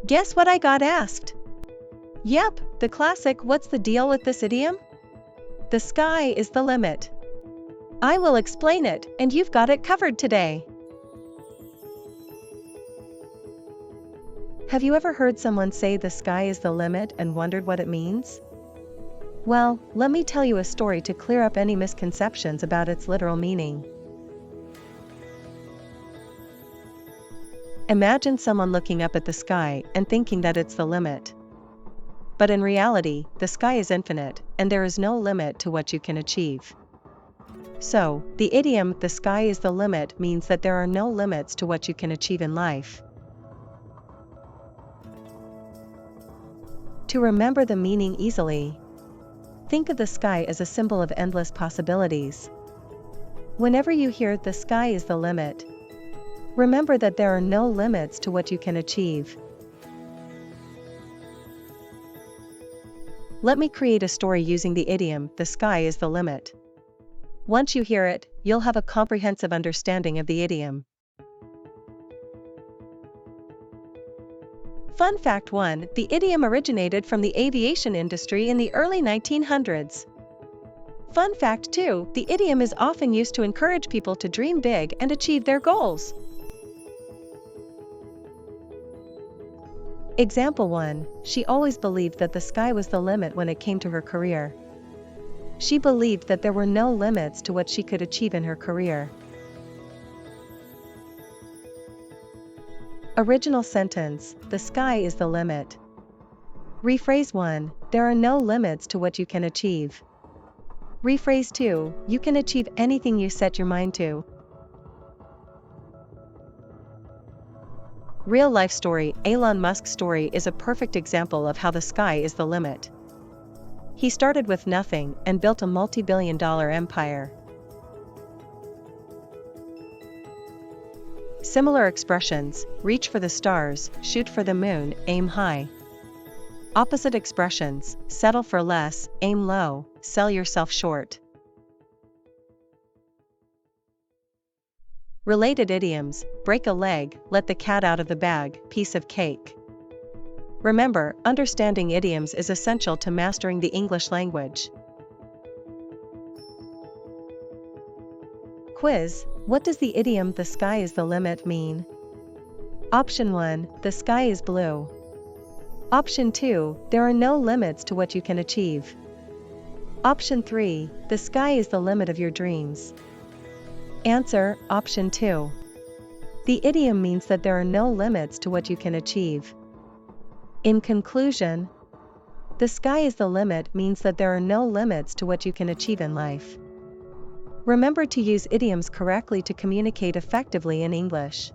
Guess what I got asked? Yep, the classic "what's the deal with this idiom?" The sky is the limit. I will explain it, and you've got it covered today. Have you ever heard someone say the sky is the limit and wondered what it means? Well, let me tell you a story to clear up any misconceptions about its literal meaning. Imagine someone looking up at the sky and thinking that it's the limit. But in reality, the sky is infinite, and there is no limit to what you can achieve. So, the idiom "the sky is the limit" means that there are no limits to what you can achieve in life. To remember the meaning easily, think of the sky as a symbol of endless possibilities. Whenever you hear "the sky is the limit," remember that there are no limits to what you can achieve. Let me create a story using the idiom "the sky is the limit." Once you hear it, you'll have a comprehensive understanding of the idiom. Fun fact 1: the idiom originated from the aviation industry in the early 1900s. Fun fact 2: the idiom is often used to encourage people to dream big and achieve their goals. Example 1: she always believed that the sky was the limit when it came to her career. She believed that there were no limits to what she could achieve in her career. Original sentence: the sky is the limit. Rephrase 1: there are no limits to what you can achieve. Rephrase 2: you can achieve anything you set your mind to. Real-life story: Elon Musk's story is a perfect example of how the sky is the limit. He started with nothing and built a multi-billion-dollar empire. Similar expressions: reach for the stars, shoot for the moon, aim high. Opposite expressions: settle for less, aim low, sell yourself short. Related idioms: break a leg, let the cat out of the bag, piece of cake. Remember, understanding idioms is essential to mastering the English language. Quiz: what does the idiom "the sky is the limit" mean? Option 1: the sky is blue. Option 2: there are no limits to what you can achieve. Option 3: the sky is the limit of your dreams. Answer: Option 2. The idiom means that there are no limits to what you can achieve. In conclusion, the sky is the limit means that there are no limits to what you can achieve in life. Remember to use idioms correctly to communicate effectively in English.